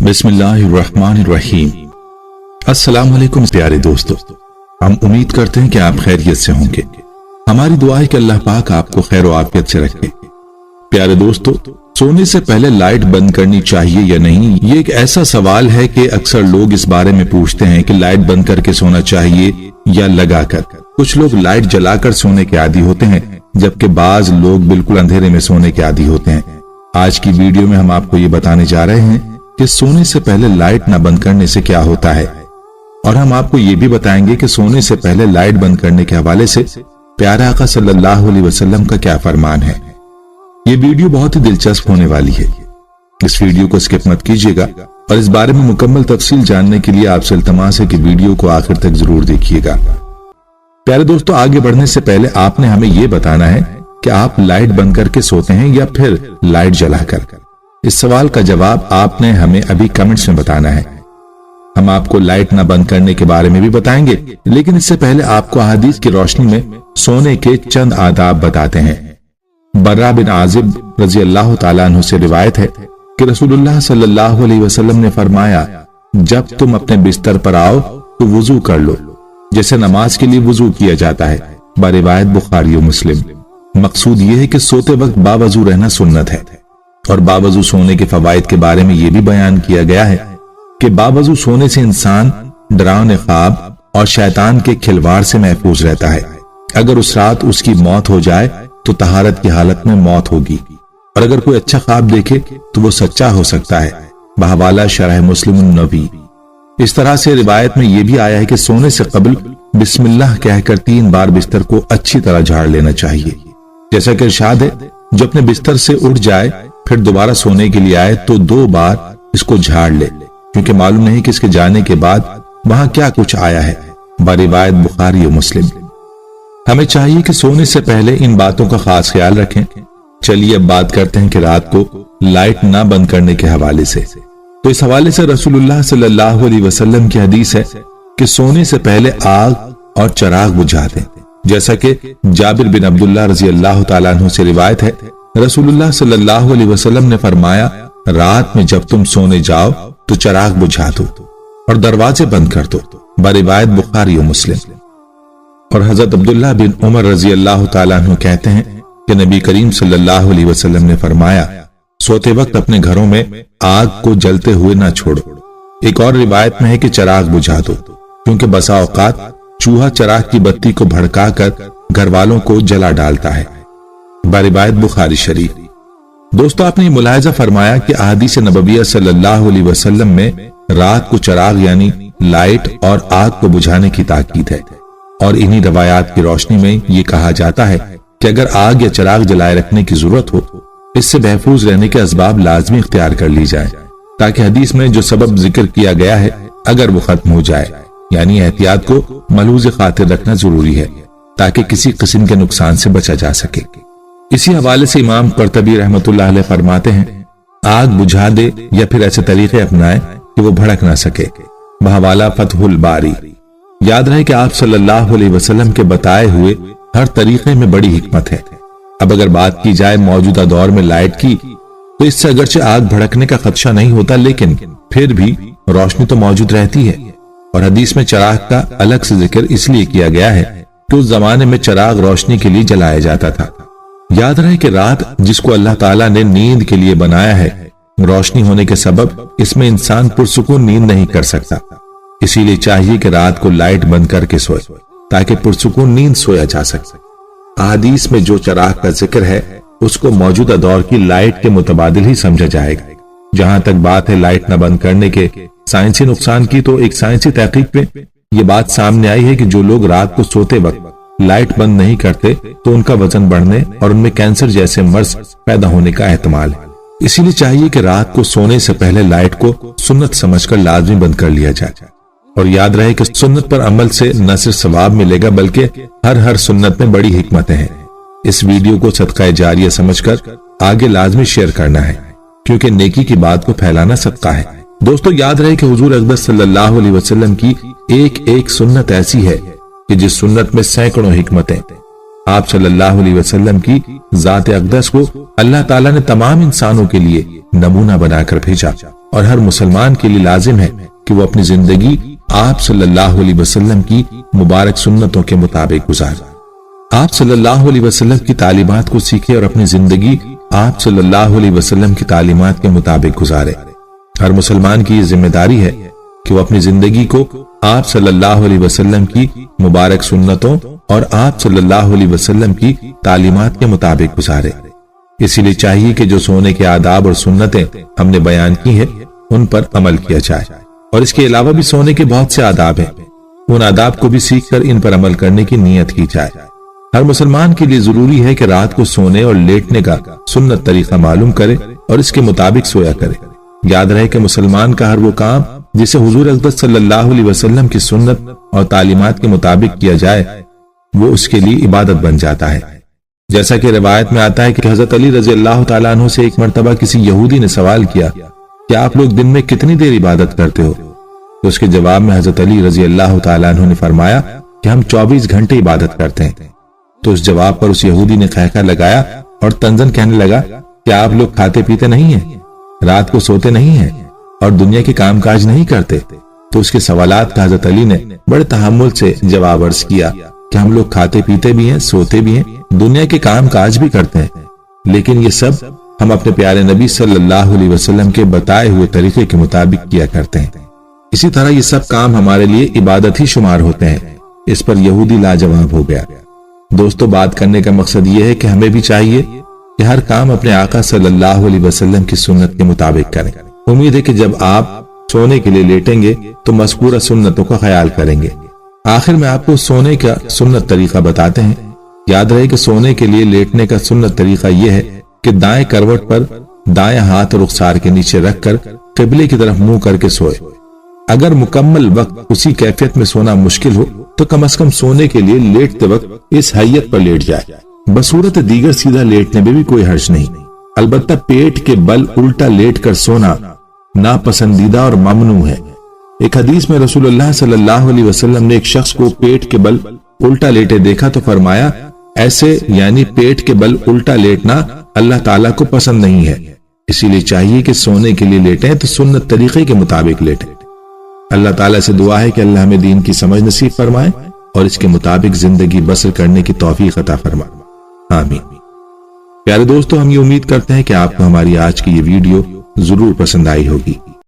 बिस्मिल्लाहिर्रहमानिर्रहीम। अस्सलाम वालेकुम प्यारे दोस्तों, हम उम्मीद करते हैं कि आप खैरियत से होंगे। हमारी दुआ है कि अल्लाह पाक आपको खैर और आफियत से रखे। प्यारे दोस्तों, सोने से पहले लाइट बंद करनी चाहिए या नहीं, ये एक ऐसा सवाल है कि अक्सर लोग इस बारे में पूछते हैं कि लाइट बंद करके सोना चाहिए या लगाकर। कुछ लोग लाइट जलाकर सोने के आदी होते हैं, जबकि बाज लोग बिल्कुल अंधेरे में सोने के आदी होते हैं। आज की वीडियो में हम आपको ये बताने जा रहे हैं कि सोने से पहले लाइट न बंद करने से क्या होता है, और हम आपको ये भी बताएंगे कि सोने से पहले लाइट बंद करने के हवाले से प्यारे आका सल्लल्लाहु अलैहि वसल्लम का क्या फरमान है। ये वीडियो बहुत ही दिलचस्प होने वाली है, इस वीडियो को स्किप मत कीजिएगा और इस बारे में मुकम्मल तफसील जानने के लिए आपसे इल्तमास है कि वीडियो को आखिर तक जरूर देखिएगा। प्यारे दोस्तों, आगे बढ़ने से पहले आपने हमें यह बताना है कि आप लाइट बंद करके सोते हैं या फिर लाइट जलाकर। इस सवाल का जवाब आपने हमें अभी कमेंट्स में बताना है। हम आपको लाइट न बंद करने के बारे में भी बताएंगे, लेकिन इससे पहले आपको हदीस की रोशनी में सोने के चंद आदाब बताते हैं। बर्रा बिन आजिब रजी अल्लाह ताला अन्हु से रिवायत है कि रसूलुल्लाह सल्लल्लाहु अलैहि वसल्लम ने फरमाया, जब तुम अपने बिस्तर पर आओ तो वुजू कर लो, जैसे नमाज के लिए वुजू किया जाता है। बरिवायत बुखारी और मुस्लिम। मकसूद यह है कि सोते वक्त बावजू रहना सुन्नत है, और बावजू सोने के फवाइद के बारे में यह भी बयान किया गया है कि बावजू सोने से इंसान डरावने ख्वाब और शैतान के खिलवाड़ से महफूज रहता है। अगर उस रात उसकी मौत हो जाए तो तहारत की हालत में मौत होगी, और अगर कोई अच्छा ख्वाब देखे तो वो सच्चा हो सकता है। बहवाला शरह मुस्लिम नबी। इस तरह से रिवायत में यह भी आया है कि सोने से कबल बिस्मिल्लाह कहकर 3 बार बिस्तर को अच्छी तरह झाड़ लेना चाहिए। जैसा कि इरशाद है, जो अपने बिस्तर से उठ जाए फिर दोबारा सोने के लिए आए तो 2 बार इसको झाड़ ले, क्योंकि मालूम नहीं कि इसके जाने के बाद वहां क्या कुछ आया है। बरिवायत बुखारी और मुस्लिम। हमें चाहिए कि सोने से पहले इन बातों का खास ख्याल रखें। चलिए अब बात करते हैं कि रात को लाइट ना बंद करने के हवाले से। तो इस हवाले से रसूलुल्लाह सल्लल्लाहु अलैहि वसल्लम की हदीस है कि सोने से पहले आग और चिराग बुझा दें। जैसा कि जाबिर बिन अब्दुल्लाह रजी अल्लाह ताला अन्हु से रिवायत है, रसूलुल्लाह सल्लल्लाहु अलैहि वसल्लम ने फरमाया, रात में जब तुम सोने जाओ तो चिराग बुझा दो और दरवाजे बंद कर दो। बरिवायत बुखारी और मुस्लिम। और हजरत अब्दुल्लाह बिन उमर रजी अल्लाह ताला अन्हु कहते हैं कि नबी करीम सल्लल्लाहु अलैहि वसल्लम ने फरमाया, सोते वक्त अपने घरों में आग को जलते हुए ना छोड़ो। एक और रिवायत में है कि चिराग बुझा दो, क्योंकि बसा औकात चूहा चिराग की बत्ती को भड़काकर घर वालों को जला डालता है। बरिवायत बुखारी शरीफ। दोस्तों, आपने ये मुलाहिजा फरमाया कि अहादीस नबविया सल्लल्लाहु अलैहि वसल्लम में रात को चिराग यानी लाइट और आग को बुझाने की ताकीद है, और इन्हीं रवायात की रोशनी में ये कहा जाता है कि अगर आग या चिराग जलाए रखने की जरूरत हो, इससे महफूज रहने के असबाब लाजमी इख्तियार कर ली जाए, ताकि हदीस में जो सबब जिक्र किया गया है अगर वो खत्म हो जाए। यानी एहतियात को मलूज खातिर रखना जरूरी है, ताकि किसी किस्म के नुकसान से बचा जा सके। इसी हवाले से इमाम कुर्तबी रहमतुल्लाह अलैह फरमाते हैं, आग बुझा दे या फिर ऐसे तरीके अपनाए कि वो भड़क ना सके। बहवाला फतहुल बारी। याद रहे कि आप सल्लल्लाहु अलैहि वसल्लम के बताए हुए हर तरीके में बड़ी हिकमत है। अब अगर बात की जाए मौजूदा दौर में लाइट की, तो इससे अगरचे आग भड़कने का खदशा नहीं होता, लेकिन फिर भी रोशनी तो मौजूद रहती है। और हदीस में चिराग का अलग से जिक्र इसलिए किया गया है कि उस जमाने में चिराग रोशनी के लिए जलाया जाता था। याद रहे कि रात जिसको अल्लाह ताला ने नींद के लिए बनाया है, रोशनी होने के सबब इसमें इंसान पुरसुकून नींद नहीं कर सकता। इसीलिए चाहिए कि रात को लाइट बंद करके सोए, ताकि पुरसुकून नींद सोया जा सके। अहादीस में जो चिराग का जिक्र है उसको मौजूदा दौर की लाइट के मुतबादिल ही समझा जाएगा। जहां तक बात है लाइट न बंद करने के साइंसी नुकसान की, तो एक साइंसी तहकीक में यह बात सामने आई है कि जो लोग रात को सोते वक्त लाइट बंद नहीं करते तो उनका वजन बढ़ने और उनमें कैंसर जैसे मर्ज पैदा होने का एहतमाल है। इसीलिए चाहिए कि रात को सोने से पहले लाइट को सुन्नत समझकर लाजमी बंद कर लिया जाए। और याद रहे कि सुन्नत पर अमल से न सिर्फ सवाब मिलेगा, बल्कि हर सुन्नत में बड़ी हिकमतें हैं। इस वीडियो को सदका जारिया समझकर आगे लाजमी शेयर करना है, क्योंकि नेकी की बात को फैलाना सदका है। दोस्तों, याद रहे कि हुजूर अक़दस सल्लल्लाहु अलैहि वसल्लम की एक सुन्नत ऐसी है कि जिस सुन्नत में सैकड़ों हिकमतें। आप सल्लल्लाहु अलैहि वसल्लम की ज़ात अक़दस को अल्लाह ताला ने तमाम इंसानों के लिए नमूना बनाकर भेजा। اور ہر مسلمان کے لیے لازم ہے کہ وہ اپنی زندگی آپ صلی اللہ علیہ وسلم کی مبارک سنتوں کے مطابق گزارے، آپ صلی اللہ علیہ وسلم کی تعلیمات کو سیکھے اور اپنی زندگی آپ صلی اللہ علیہ وسلم کی تعلیمات کے مطابق گزارے۔ ہر مسلمان کی یہ ذمہ داری ہے کہ وہ اپنی زندگی کو آپ صلی اللہ علیہ وسلم کی مبارک سنتوں اور آپ صلی اللہ علیہ وسلم کی تعلیمات کے مطابق گزارے۔ اسی لیے چاہیے کہ جو سونے کے آداب اور سنتیں ہم نے بیان کی ہیں ان پر عمل کیا جائے، اور اس کے علاوہ بھی سونے کے بہت سے آداب ہیں، ان آداب کو بھی سیکھ کر ان پر عمل کرنے کی نیت کی جائے۔ ہر مسلمان کے لیے ضروری ہے کہ رات کو سونے اور لیٹنے کا سنت طریقہ معلوم کرے اور اس کے مطابق سویا کرے۔ یاد رہے کہ مسلمان کا ہر وہ کام جسے حضور اقدس صلی اللہ علیہ وسلم کی سنت اور تعلیمات کے مطابق کیا جائے وہ اس کے لیے عبادت بن جاتا ہے۔ جیسا کہ روایت میں آتا ہے کہ حضرت علی رضی اللہ تعالیٰ عنہ سے ایک مرتبہ کسی یہودی نے سوال کیا کہ آپ لوگ دن میں کتنی دیر عبادت کرتے ہو؟ تو اس کے جواب میں حضرت علی رضی اللہ تعالیٰ عنہ نے فرمایا کہ ہم 24 گھنٹے عبادت کرتے ہیں۔ تو اس جواب پر اس یہودی نے خیخہ لگایا اور طنزاً کہنے لگا کہ آپ لوگ کھاتے پیتے نہیں ہیں، رات کو سوتے نہیں ہیں اور دنیا کے کام کاج نہیں کرتے؟ تو اس کے سوالات کا حضرت علی نے بڑے تحمل سے جواب عرض کیا کہ ہم لوگ کھاتے پیتے بھی ہیں، سوتے بھی ہیں، دنیا کے کام کاج بھی کرتے ہیں، لیکن یہ سب ہم اپنے پیارے نبی صلی اللہ علیہ وسلم کے بتائے ہوئے طریقے کے مطابق کیا کرتے ہیں۔ اسی طرح یہ سب کام ہمارے لیے عبادت ہی شمار ہوتے ہیں۔ اس پر یہودی لاجواب ہو گیا۔ دوستو، بات کرنے کا مقصد یہ ہے کہ ہمیں بھی چاہیے کہ ہر کام اپنے آقا صلی اللہ علیہ وسلم کی سنت کے مطابق کریں۔ امید ہے کہ جب آپ سونے کے لیے لیٹیں گے تو مذکورہ سنتوں کا خیال کریں گے۔ آخر میں آپ کو سونے کا سنت طریقہ بتاتے ہیں۔ یاد رہے کہ سونے کے لیے لیٹنے کا سنت طریقہ یہ ہے کہ دائیں کروٹ پر دائیں ہاتھ رخسار کے نیچے رکھ کر قبلے کی طرف منہ کر کے سوئے۔ اگر مکمل وقت اسی کیفیت میں سونا مشکل ہو تو کم از کم سونے کے لیے لیٹتے وقت اس حیت پر لیٹ جائے۔ بصورت دیگر سیدھا لیٹنے میں بھی کوئی حرج نہیں، البتہ پیٹ کے بل الٹا لیٹ کر سونا ناپسندیدہ اور ممنوع ہے۔ ایک حدیث میں رسول اللہ صلی اللہ علیہ وسلم نے ایک شخص کو پیٹ کے بل الٹا لیٹے دیکھا تو فرمایا ایسے یعنی پیٹ کے بل الٹا لیٹنا اللہ تعالیٰ کو پسند نہیں ہے، اسی لیے چاہیے کہ سونے کے لیے لیٹیں تو سنت طریقے کے مطابق لیٹیں۔ اللہ تعالیٰ سے دعا ہے کہ اللہ ہمیں دین کی سمجھ نصیب فرمائے اور اس کے مطابق زندگی بسر کرنے کی توفیق عطا فرمائے، آمین۔ پیارے دوستو، ہم یہ امید کرتے ہیں کہ آپ کو ہماری آج کی یہ ویڈیو ضرور پسند آئی ہوگی۔